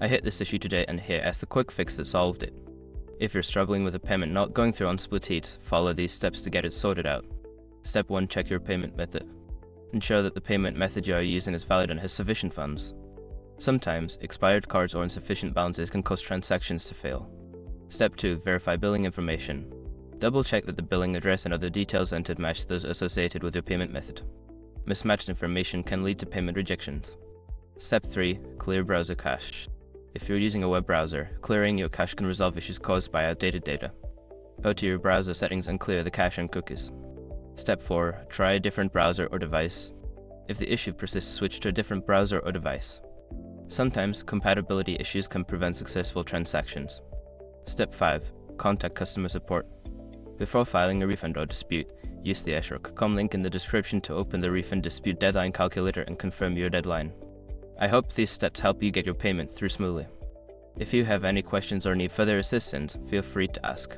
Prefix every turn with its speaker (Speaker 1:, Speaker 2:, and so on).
Speaker 1: I hit this issue today and here is the quick fix that solved it. If you're struggling with a payment not going through on Splitit, follow these steps to get it sorted out. Step 1. Check your payment method. Ensure that the payment method you are using is valid and has sufficient funds. Sometimes, expired cards or insufficient balances can cause transactions to fail. Step 2. Verify billing information. Double check that the billing address and other details entered match those associated with your payment method. Mismatched information can lead to payment rejections. Step 3. Clear browser cache. If you're using a web browser, clearing your cache can resolve issues caused by outdated data. Go to your browser settings and clear the cache and cookies. Step 4. Try a different browser or device. If the issue persists, switch to a different browser or device. Sometimes, compatibility issues can prevent successful transactions. Step 5. Contact customer support. Before filing a refund or dispute, use the eshrock.com link in the description to open the refund dispute deadline calculator and confirm your deadline. I hope these steps help you get your payment through smoothly. If you have any questions or need further assistance, feel free to ask.